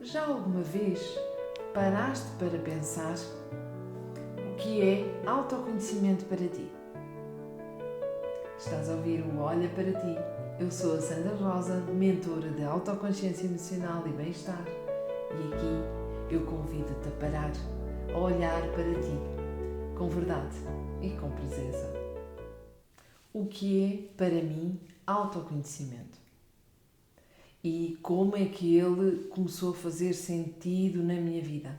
Já alguma vez paraste para pensar o que é autoconhecimento para ti? Estás a ouvir o Olha para Ti. Eu sou a Sandra Rosa, mentora de autoconsciência emocional e bem-estar. E aqui eu convido-te a parar, a olhar para ti, com verdade e com presença. O que é, para mim, autoconhecimento? E como é que ele começou a fazer sentido na minha vida?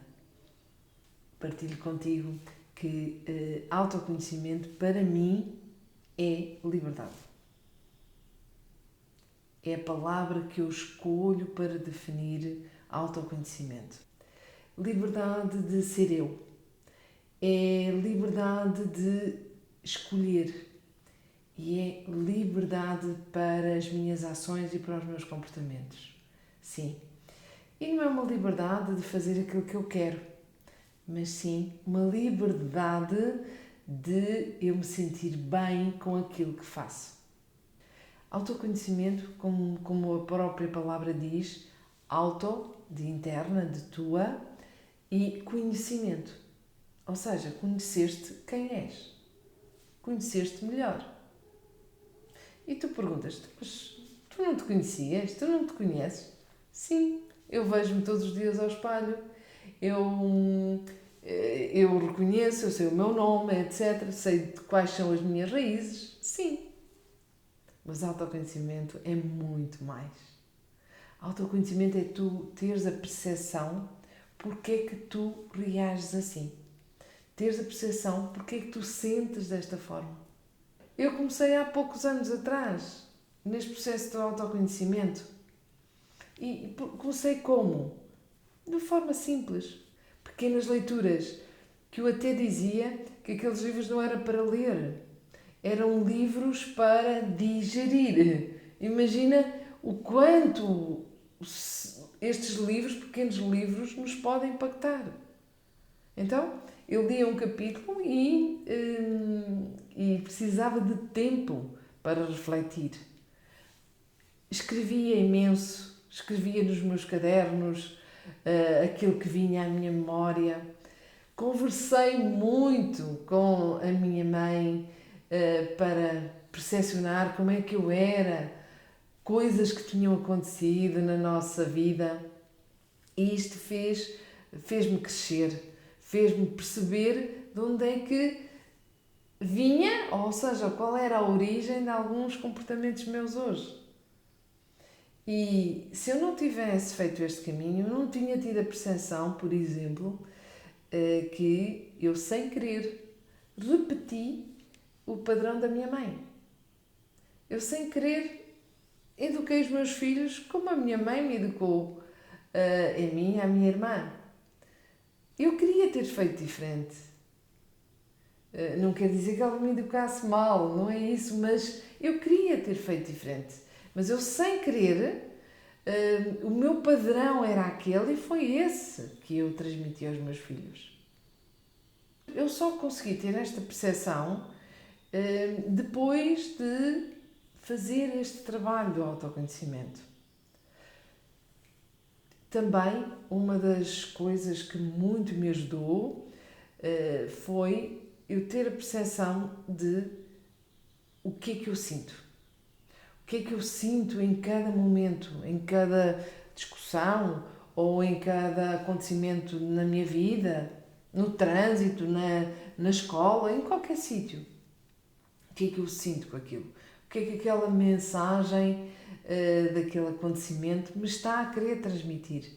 Partilho contigo que autoconhecimento, para mim, é liberdade. É a palavra que eu escolho para definir autoconhecimento. Liberdade de ser eu. É liberdade de escolher. E é liberdade para as minhas ações e para os meus comportamentos. Sim. E não é uma liberdade de fazer aquilo que eu quero, mas sim uma liberdade de eu me sentir bem com aquilo que faço. Autoconhecimento, como a própria palavra diz, auto, de interna, de tua, e conhecimento. Ou seja, conheceste quem és. Conheceste melhor. E tu perguntas-te, mas tu não te conhecias? Tu não te conheces? Sim, eu vejo-me todos os dias ao espelho, eu reconheço, eu sei o meu nome, etc. Sei quais são as minhas raízes. Sim. Mas autoconhecimento é muito mais. Autoconhecimento é tu teres a percepção porque é que tu reages assim. Teres a percepção porque é que tu sentes desta forma. Eu comecei há poucos anos atrás, neste processo de autoconhecimento. E comecei como? De forma simples. Pequenas leituras, que eu até dizia que aqueles livros não eram para ler. Eram livros para digerir. Imagina o quanto estes livros, pequenos livros, nos podem impactar. Então, eu lia um capítulo e precisava de tempo para refletir. Escrevia imenso, escrevia nos meus cadernos aquilo que vinha à minha memória. Conversei muito com a minha mãe para percepcionar como é que eu era, coisas que tinham acontecido na nossa vida. E isto fez-me crescer, fez-me perceber de onde é que vinha, ou seja, qual era a origem de alguns comportamentos meus hoje. E se eu não tivesse feito este caminho, eu não tinha tido a percepção, por exemplo, que eu, sem querer, repeti o padrão da minha mãe. Eu, sem querer, eduquei os meus filhos como a minha mãe me educou, a mim e a minha irmã. Eu queria ter feito diferente. Não quer dizer que ela me educasse mal, não é isso, mas eu queria ter feito diferente. Mas eu, sem querer, o meu padrão era aquele e foi esse que eu transmiti aos meus filhos. Eu só consegui ter esta percepção depois de fazer este trabalho do autoconhecimento. Também, uma das coisas que muito me ajudou foi eu ter a percepção de o que é que eu sinto. O que é que eu sinto em cada momento, em cada discussão ou em cada acontecimento na minha vida, no trânsito, na escola, em qualquer sítio. O que é que eu sinto com aquilo? O que é que aquela mensagem daquele acontecimento me está a querer transmitir?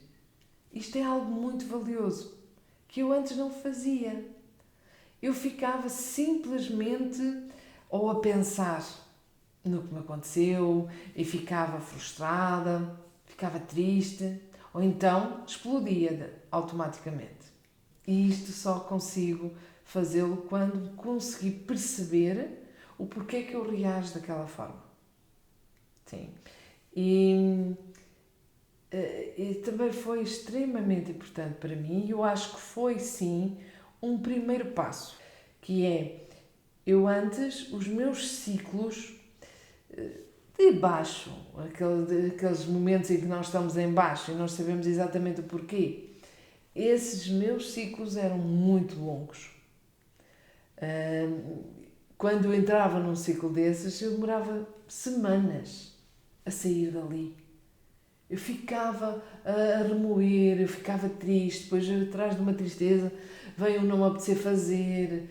Isto é algo muito valioso, que eu antes não fazia. Eu ficava simplesmente ou a pensar no que me aconteceu e ficava frustrada, ficava triste, ou então explodia automaticamente. E isto só consigo fazê-lo quando consegui perceber o porquê que eu reajo daquela forma. Sim. E também foi extremamente importante para mim e eu acho que foi, sim, um primeiro passo, que é, eu antes, os meus ciclos, de baixo, aqueles momentos em que nós estamos em baixo e nós sabemos exatamente o porquê. Esses meus ciclos eram muito longos. Quando eu entrava num ciclo desses, eu demorava semanas a sair dali. Eu ficava a remoer, eu ficava triste, depois atrás de uma tristeza veio o não me apetecer fazer.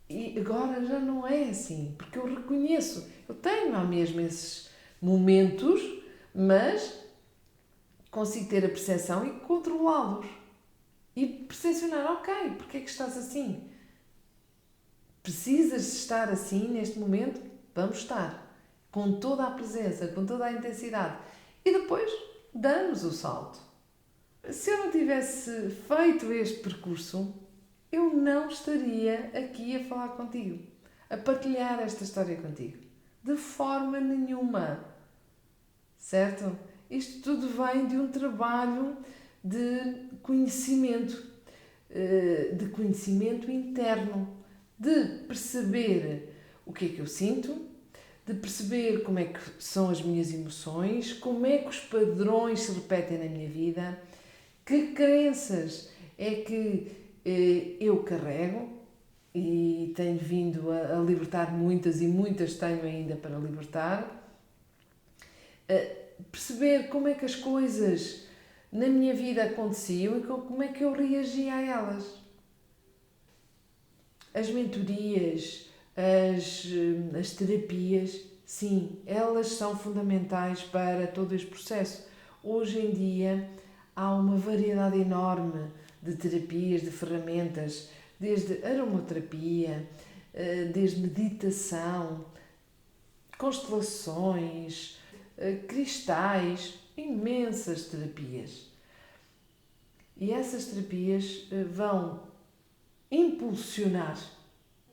E agora já não é assim, porque eu reconheço, eu tenho há mesmo esses momentos, mas consigo ter a percepção e controlá-los. E percepcionar, ok, porque é que estás assim? Precisas estar assim neste momento? Vamos estar. Com toda a presença, com toda a intensidade. E depois damos o salto. Se eu não tivesse feito este percurso, eu não estaria aqui a falar contigo, a partilhar esta história contigo. De forma nenhuma. Certo? Isto tudo vem de um trabalho de conhecimento interno, de perceber o que é que eu sinto, de perceber como é que são as minhas emoções, como é que os padrões se repetem na minha vida, que crenças é que eu carrego e tenho vindo a libertar muitas e muitas tenho ainda para libertar. Perceber como é que as coisas na minha vida aconteciam e como é que eu reagia a elas. As mentorias, as terapias, sim, elas são fundamentais para todo este processo. Hoje em dia há uma variedade enorme de terapias, de ferramentas, desde aromaterapia, desde meditação, constelações, cristais, imensas terapias. E essas terapias vão impulsionar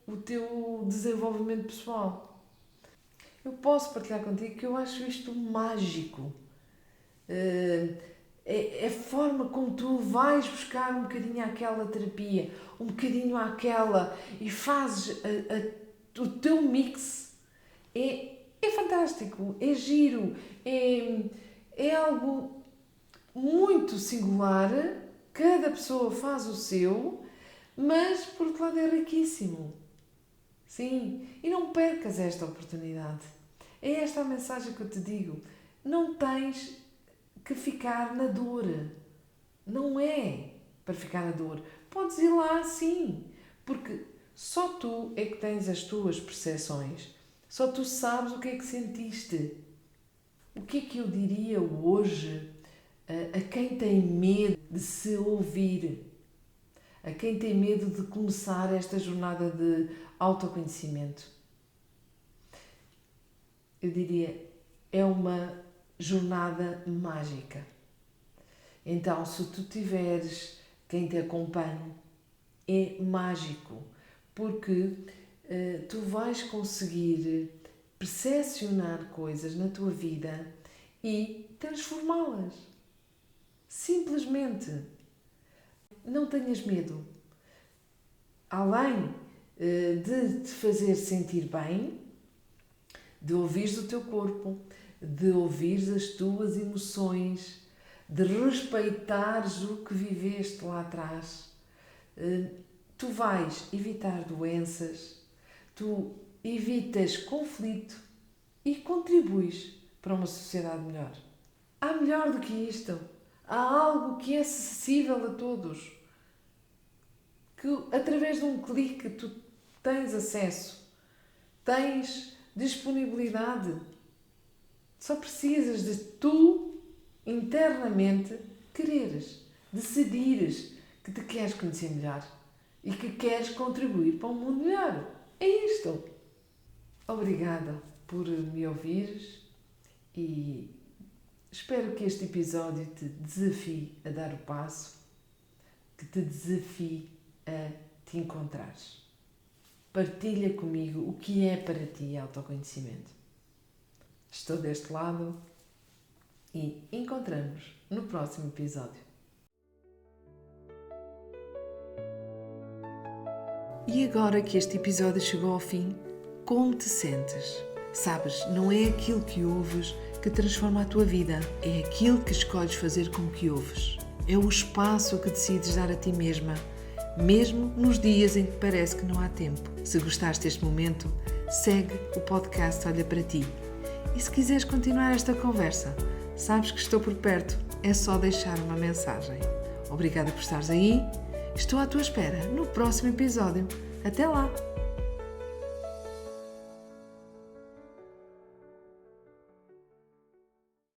o teu desenvolvimento pessoal. Eu posso partilhar contigo que eu acho isto mágico. É a forma como tu vais buscar um bocadinho àquela terapia, um bocadinho àquela, e fazes o teu mix. É fantástico, é giro, é algo muito singular. Cada pessoa faz o seu, mas por outro lado é riquíssimo. Sim, e não percas esta oportunidade. É esta a mensagem que eu te digo. Não tens que ficar na dor. Não é para ficar na dor. Podes ir lá sim, porque só tu é que tens as tuas percepções. Só tu sabes o que é que sentiste. O que é que eu diria hoje a quem tem medo de se ouvir? A quem tem medo de começar esta jornada de autoconhecimento? Eu diria, é uma jornada mágica. Então, se tu tiveres quem te acompanhe, é mágico, porque tu vais conseguir percepcionar coisas na tua vida e transformá-las. Simplesmente. Não tenhas medo. Além de te fazer sentir bem, de ouvires o teu corpo, de ouvires as tuas emoções, de respeitares o que viveste lá atrás, tu vais evitar doenças, tu evitas conflito e contribuis para uma sociedade melhor. Há melhor do que isto. Há algo que é acessível a todos. Que através de um clique tu tens acesso, tens disponibilidade. Só precisas de tu, internamente, quereres, decidires que te queres conhecer melhor e que queres contribuir para um mundo melhor. É isto. Obrigada por me ouvires e espero que este episódio te desafie a dar o passo, que te desafie a te encontrares. Partilha comigo o que é para ti autoconhecimento. Estou deste lado e encontramos no próximo episódio. E agora que este episódio chegou ao fim, como te sentes? Sabes, não é aquilo que ouves que transforma a tua vida, é aquilo que escolhes fazer com o que ouves. É o espaço que decides dar a ti mesma, mesmo nos dias em que parece que não há tempo. Se gostaste deste momento, segue o podcast Olha para Ti. E se quiseres continuar esta conversa, sabes que estou por perto, é só deixar uma mensagem. Obrigada por estares aí, estou à tua espera no próximo episódio. Até lá!